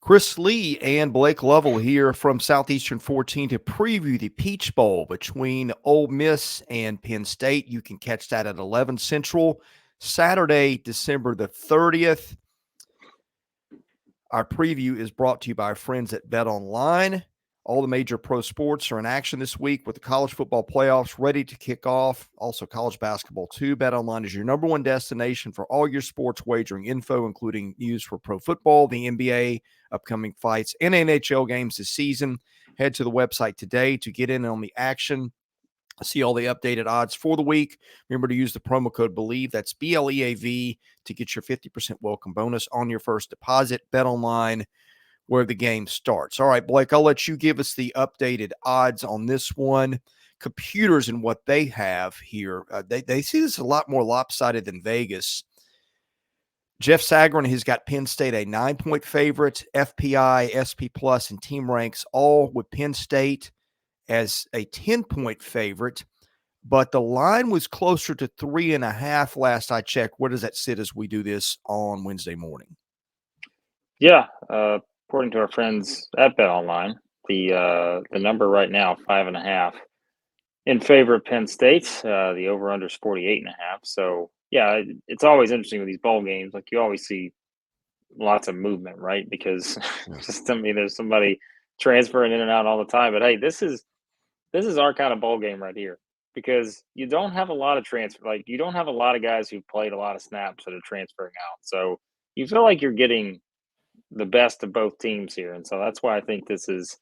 Chris Lee and Blake Lovell here from Southeastern 14 to preview the Peach Bowl between Ole Miss and Penn State. You can catch that at 11 Central, Saturday, December the 30th. Our preview is brought to you by our friends at Bet Online. All the major pro sports are in action this week with the college football playoffs ready to kick off. Also, college basketball too. Bet Online is your number one destination for all your sports wagering info, including news for pro football, the NBA, upcoming fights, and NHL games this season. Head to the website today to get in on the action. See all the updated odds for the week. Remember to use the promo code BELIEVE, that's BLEAV, to get your 50% welcome bonus on your first deposit. Bet Online, where the game starts. All right, Blake, I'll let you give us the updated odds on this one. Computers and what they have here, they see this a lot more lopsided than Vegas. Jeff Sagarin has got Penn State a 9-point favorite. FPI, SP Plus, and Team Ranks all with Penn State as a 10-point favorite. But the line was closer to 3.5 last I checked. Where does that sit as we do this on Wednesday morning? Yeah, according to our friends at Bet Online, the number right now, 5.5, in favor of Penn State. The over/under is 48.5. So yeah, it's always interesting with these bowl games. Like, you always see lots of movement, right? Because there's somebody transferring in and out all the time. But hey, this is our kind of bowl game right here, because you don't have a lot of transfer. Like, you don't have a lot of guys who've played a lot of snaps that are transferring out. So you feel like you're getting the best of both teams here. And so that's why I think this is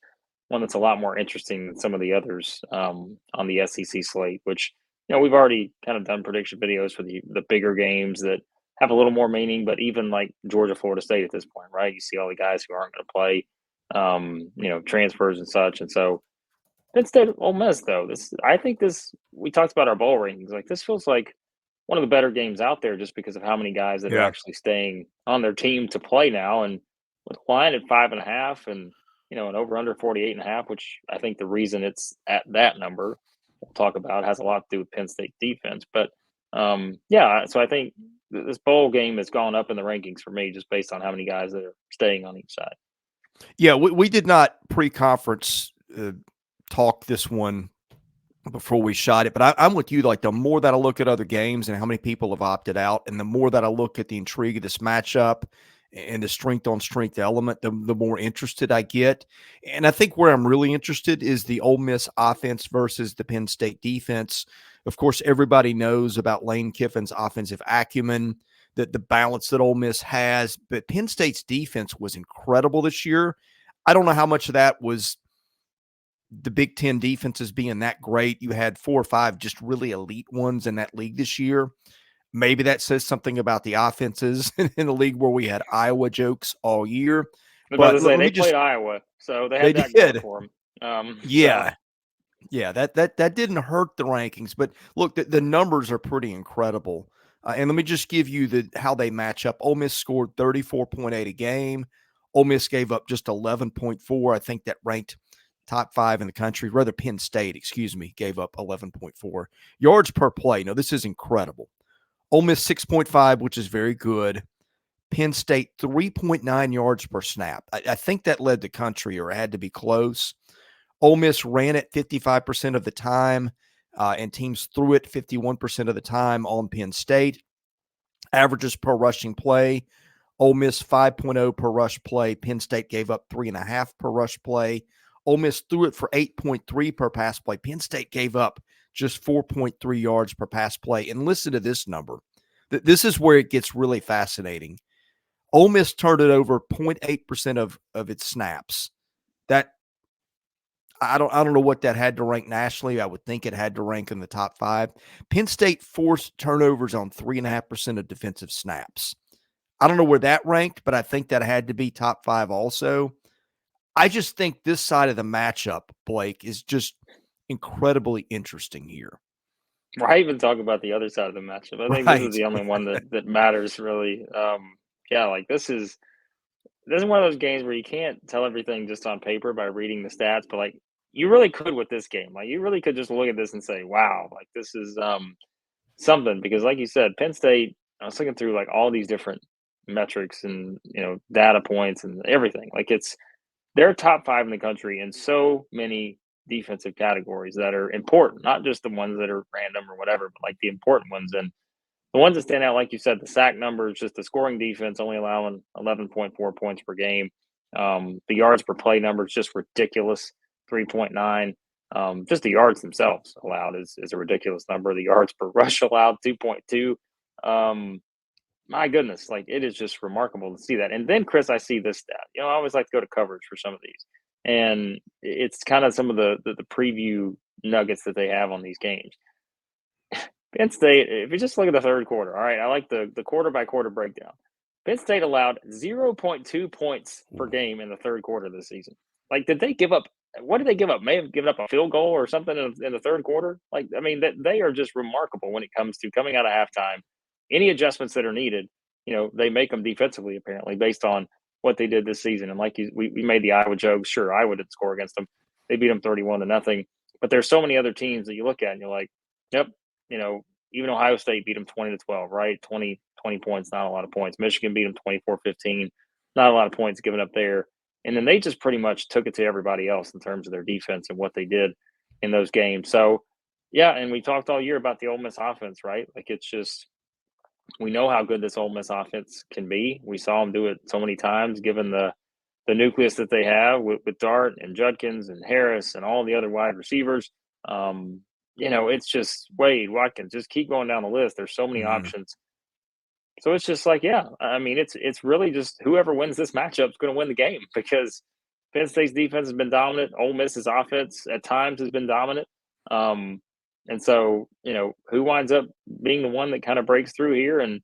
one that's a lot more interesting than some of the others on the SEC slate, which, we've already kind of done prediction videos for the bigger games that have a little more meaning. But even like Georgia, Florida State at this point, right? You see all the guys who aren't going to play, transfers and such. And so Penn State, Ole Miss, though, we talked about our bowl rankings. Like, this feels like one of the better games out there, just because of how many guys that are actually staying on their team to play now. And with the line at 5.5 and, an over under 48.5, which I think the reason it's at that number we'll talk about has a lot to do with Penn State defense. But so I think this bowl game has gone up in the rankings for me just based on how many guys that are staying on each side. Yeah, we did not pre-conference talk this one before we shot it, but I'm with you. Like, the more that I look at other games and how many people have opted out, and the more that I look at the intrigue of this matchup and the strength-on-strength element, the more interested I get. And I think where I'm really interested is the Ole Miss offense versus the Penn State defense. Of course, everybody knows about Lane Kiffin's offensive acumen, the balance that Ole Miss has, but Penn State's defense was incredible this year. I don't know how much of that was the Big Ten defenses being that great. You had 4 or 5 just really elite ones in that league this year. Maybe that says something about the offenses in the league where we had Iowa jokes all year. But they played Iowa, so they had that going for them. Yeah, that didn't hurt the rankings. But look, the numbers are pretty incredible. And let me just give you how they match up. Ole Miss scored 34.8 a game. Ole Miss gave up just 11.4. I think that ranked top 5 in the country. Rather, Penn State, gave up 11.4 yards per play. Now, this is incredible. Ole Miss 6.5, which is very good. Penn State 3.9 yards per snap. I think that led the country, or it had to be close. Ole Miss ran it 55% of the time, and teams threw it 51% of the time on Penn State. Averages per rushing play, Ole Miss 5.0 per rush play. Penn State gave up 3.5 per rush play. Ole Miss threw it for 8.3 per pass play. Penn State gave up just 4.3 yards per pass play. And listen to this number. This is where it gets really fascinating. Ole Miss turned it over 0.8% of its snaps. That I don't know what that had to rank nationally. I would think it had to rank in the top 5. Penn State forced turnovers on 3.5% of defensive snaps. I don't know where that ranked, but I think that had to be top 5 also. I just think this side of the matchup, Blake, is just incredibly interesting here. Why even talk about the other side of the matchup? I think this is the only one that matters, really. This is one of those games where you can't tell everything just on paper by reading the stats, but like, you really could with this game. Like, you really could just look at this and say, wow, like, this is something. Because like you said, Penn State, I was looking through like all these different metrics and data points and everything. Like they're top 5 in the country in so many defensive categories that are important, not just the ones that are random or whatever, but like the important ones. And the ones that stand out, like you said, the sack numbers, just the scoring defense, only allowing 11.4 points per game. The yards per play numbers just ridiculous, 3.9. Just the yards themselves allowed is a ridiculous number. The yards per rush allowed, 2.2. My goodness, like it is just remarkable to see that. And then, Chris, I see this stat. I always like to go to coverage for some of these, and it's kind of some of the preview nuggets that they have on these games. Penn State, if you just look at the third quarter, all right, I like the quarter by quarter breakdown. Penn State allowed 0.2 points per game in the third quarter this season. Like, did they give up? What did they give up? May have given up a field goal or something in the third quarter. Like, I mean, they are just remarkable when it comes to coming out of halftime. Any adjustments that are needed, they make them defensively, apparently, based on what they did this season. And like we made the Iowa joke. Sure, Iowa didn't score against them. They beat them 31-0. But there's so many other teams that you look at and you're like, yep, even Ohio State beat them 20-12, right? 20 points, not a lot of points. Michigan beat them 24-15, not a lot of points given up there. And then they just pretty much took it to everybody else in terms of their defense and what they did in those games. So, yeah, and we talked all year about the Ole Miss offense, right? Like it's just we know how good this Ole Miss offense can be. We saw them do it so many times, given the nucleus that they have with Dart and Judkins and Harris and all the other wide receivers. It's just Wade, Watkins, just keep going down the list. There's so many options. So it's just like, yeah, I mean, it's really just whoever wins this matchup is going to win the game because Penn State's defense has been dominant. Ole Miss's offense at times has been dominant. And so, who winds up being the one that kind of breaks through here? And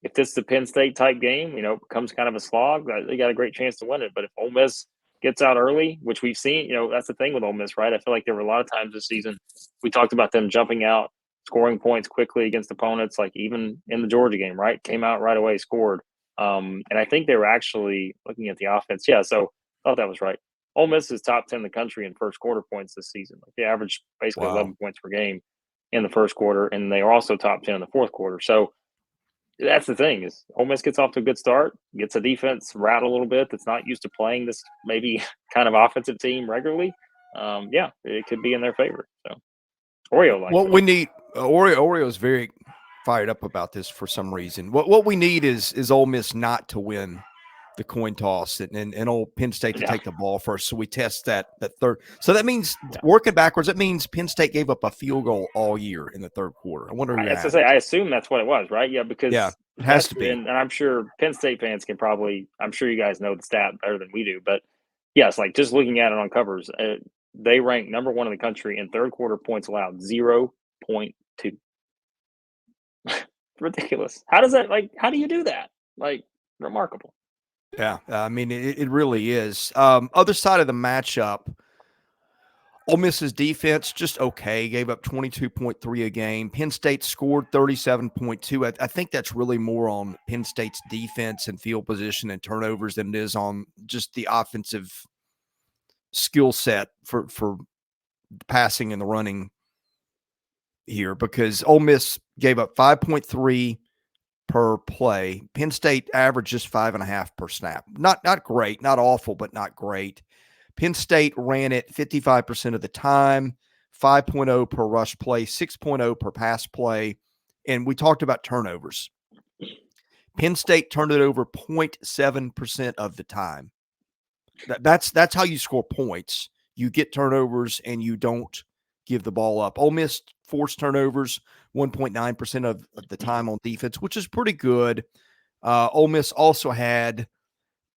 if this is a Penn State type game, becomes kind of a slog, they got a great chance to win it. But if Ole Miss gets out early, which we've seen, that's the thing with Ole Miss, right? I feel like there were a lot of times this season we talked about them jumping out, scoring points quickly against opponents, like even in the Georgia game, right? Came out right away, scored. And I think they were actually looking at the offense. Yeah, so I thought that was right. Ole Miss is top 10 in the country in first quarter points this season. Like they averaged basically 11 points per game in the first quarter, and they are also top 10 in the fourth quarter. So that's the thing is Ole Miss gets off to a good start, gets a defense rattled a little bit that's not used to playing this maybe kind of offensive team regularly. Yeah, it could be in their favor. So Oreo likes what we need. Oreo is very fired up about this for some reason. What we need is Ole Miss not to win the coin toss and old Penn State to take the ball first. So we test that third. So that means working backwards. That means Penn State gave up a field goal all year in the third quarter. I wonder. I assume that's what it was, right? Yeah, because it has to be. And I'm sure Penn State fans can probably. I'm sure you guys know the stat better than we do, but yes, like just looking at it on covers, they rank number 1 in the country in third quarter points allowed, 0.2. Ridiculous. How does that how do you do that? Like remarkable. Yeah, I mean, it really is. Other side of the matchup, Ole Miss's defense, just okay, gave up 22.3 a game. Penn State scored 37.2. I think that's really more on Penn State's defense and field position and turnovers than it is on just the offensive skill set for passing and the running here because Ole Miss gave up 5.3 per play. Penn State averaged just 5.5 per snap. Not great, not awful, but not great. Penn State ran it 55% of the time, 5.0 per rush play, 6.0 per pass play. And we talked about turnovers. Penn State turned it over 0.7% of the time. That's how you score points. You get turnovers and you don't give the ball up. Ole Miss forced turnovers 1.9% of the time on defense, which is pretty good. Ole Miss also had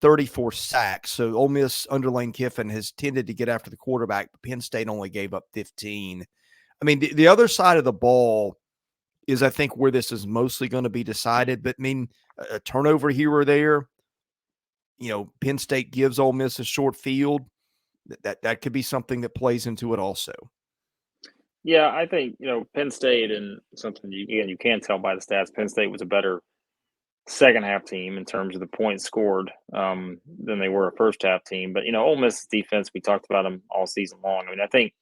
34 sacks. So Ole Miss under Lane Kiffin has tended to get after the quarterback, but Penn State only gave up 15. I mean, the other side of the ball is, I think, where this is mostly going to be decided. But, I mean, a turnover here or there, Penn State gives Ole Miss a short field. That could be something that plays into it also. Yeah, I think, Penn State and something you can tell by the stats, Penn State was a better second half team in terms of the points scored than they were a first half team. But, Ole Miss's defense, we talked about them all season long. I mean, I think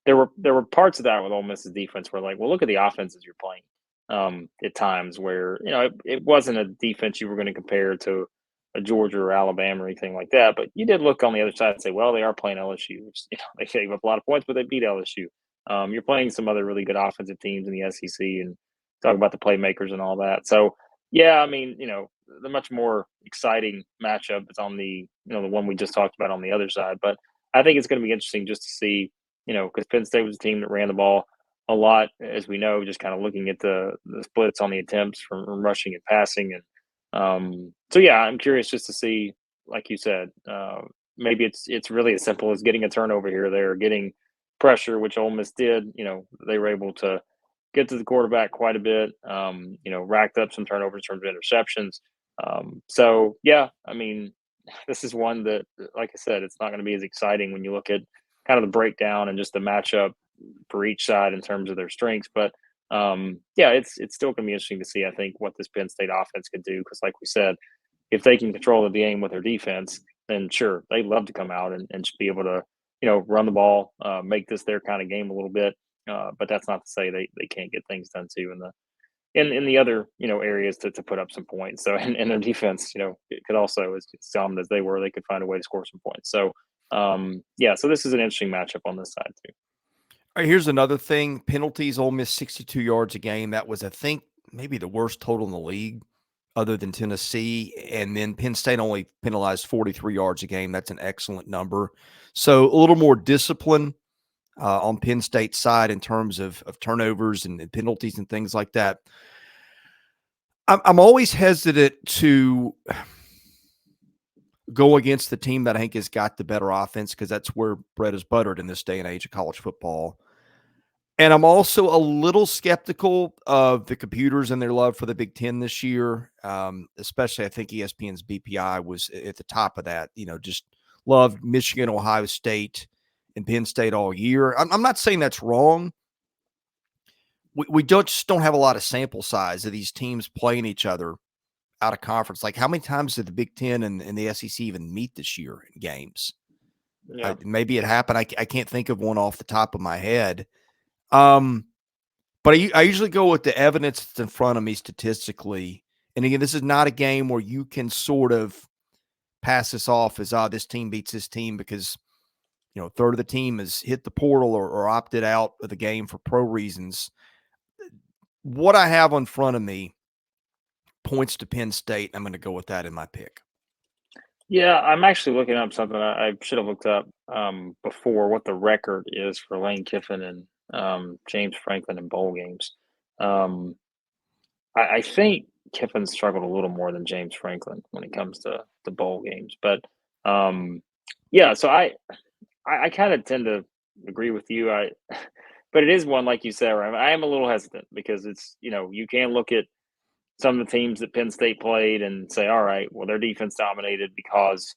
there were parts of that with Ole Miss's defense where like, well, look at the offenses you're playing. at times where, it wasn't a defense you were going to compare to a Georgia or Alabama or anything like that. But you did look on the other side and say, well, they are playing LSU, which, they gave up a lot of points, but they beat LSU. You're playing some other really good offensive teams in the SEC, and talk about the playmakers and all that. So, yeah, I mean, the much more exciting matchup is on the one we just talked about on the other side. But I think it's going to be interesting just to see, because Penn State was a team that ran the ball a lot, as we know, just kind of looking at the splits on the attempts from rushing and passing. And so, yeah, I'm curious just to see, like you said, maybe it's really as simple as getting a turnover here or there, getting pressure, which Ole Miss did. They were able to get to the quarterback quite a bit, racked up some turnovers in terms of interceptions. So, yeah, I mean, this is one that, like I said, it's not going to be as exciting when you look at kind of the breakdown and just the matchup for each side in terms of their strengths. But yeah, it's still going to be interesting to see, I think, what this Penn State offense could do. Because, like we said, if they can control the game with their defense, then sure, they'd love to come out and just be able to, run the ball, make this their kind of game a little bit. But that's not to say they can't get things done too in the other areas to put up some points. So and their defense, it could also, as dominant as they were, they could find a way to score some points. So yeah, so this is an interesting matchup on this side too. All right, here's another thing. Penalties, Ole Miss 62 yards a game. That was, I think, maybe the worst total in the league other than Tennessee. And then Penn State only penalized 43 yards a game. That's an excellent number. So a little more discipline on Penn State's side in terms of turnovers and penalties and things like that. I'm always hesitant to go against the team that I think has got the better offense because that's where bread is buttered in this day and age of college football. And I'm also a little skeptical of the computers and their love for the Big Ten this year, especially I think ESPN's BPI was at the top of that. Just loved Michigan, Ohio State, and Penn State all year. I'm not saying that's wrong. We just don't have a lot of sample size of these teams playing each other out of conference. Like, how many times did the Big Ten and the SEC even meet this year in games? Yeah. Maybe it happened. I can't think of one off the top of my head. But I usually go with the evidence that's in front of me statistically. And again, this is not a game where you can sort of pass this off as, this team beats this team because, a third of the team has hit the portal or opted out of the game for pro reasons. What I have in front of me points to Penn State. I'm going to go with that in my pick. Yeah, I'm actually looking up something I should have looked up before, what the record is for Lane Kiffin and James Franklin in bowl games. I think Kiffin struggled a little more than James Franklin when it comes to the bowl games. But yeah, so I kind of tend to agree with you. But it is one, like you said, right? I am a little hesitant because it's, you can look at some of the teams that Penn State played and say, all right, well, their defense dominated because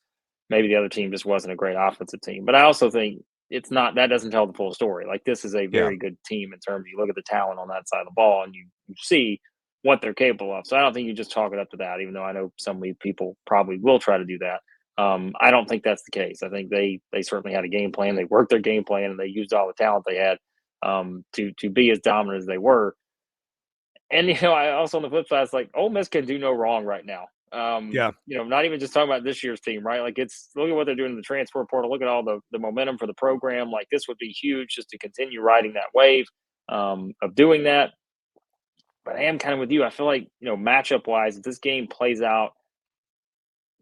maybe the other team just wasn't a great offensive team. But I also think that doesn't tell the full story. Like, this is a Yeah. very good team in terms of, you look at the talent on that side of the ball and you see what they're capable of. So I don't think you just chalk it up to that, even though I know some people probably will try to do that. I don't think that's the case. I think they certainly had a game plan. They worked their game plan and they used all the talent they had to be as dominant as they were. And I also, on the flip side, it's like Ole Miss can do no wrong right now. Yeah. Not even just talking about this year's team, right? Like, look at what they're doing in the transfer portal. Look at all the momentum for the program. Like, this would be huge just to continue riding that wave of doing that. But I am kind of with you. I feel like, matchup wise, if this game plays out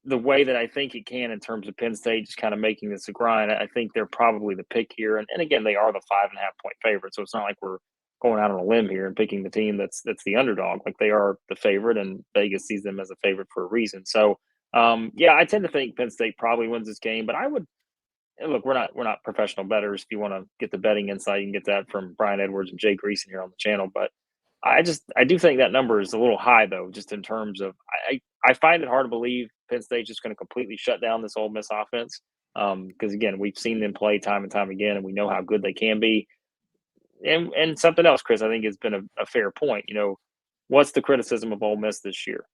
the way that I think it can in terms of Penn State just kind of making this a grind, I think they're probably the pick here. And again, they are the 5.5-point favorite. So it's not like we're going out on a limb here and picking the team that's the underdog. Like, they are the favorite, and Vegas sees them as a favorite for a reason. So yeah, I tend to think Penn State probably wins this game, but I would look, we're not professional bettors. If you want to get the betting insight, you can get that from Brian Edwards and Jay Greason here on the channel. But I do think that number is a little high, though, just in terms of I find it hard to believe Penn State's just going to completely shut down this Ole Miss offense. Because again, we've seen them play time and time again, and we know how good they can be. And something else, Chris, I think has been a fair point. What's the criticism of Ole Miss this year?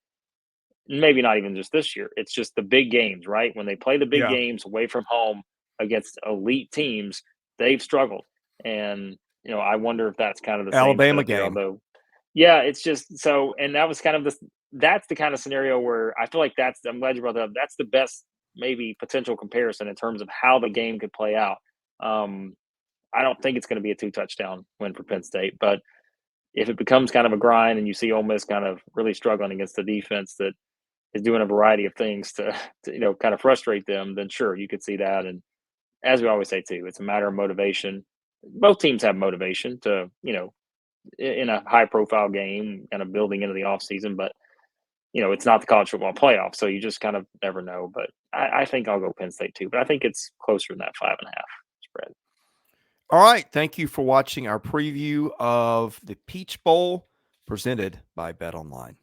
Maybe not even just this year. It's just the big games, right? When they play the big games away from home against elite teams, they've struggled. And I wonder if that's kind of the Alabama same game. although Yeah, it's just so, and that was kind of this. That's the kind of scenario where I feel like I'm glad you brought that up. That's the best maybe potential comparison in terms of how the game could play out. Um, I don't think it's going to be a 2 touchdown win for Penn State, but if it becomes kind of a grind and you see Ole Miss kind of really struggling against the defense that is doing a variety of things to kind of frustrate them, then sure you could see that. And as we always say too, it's a matter of motivation. Both teams have motivation to in a high profile game, kind of building into the offseason, but it's not the college football playoff, so you just kind of never know. But I think I'll go Penn State too, but I think it's closer than that 5.5 spread. All right. Thank you for watching our preview of the Peach Bowl presented by Bet Online.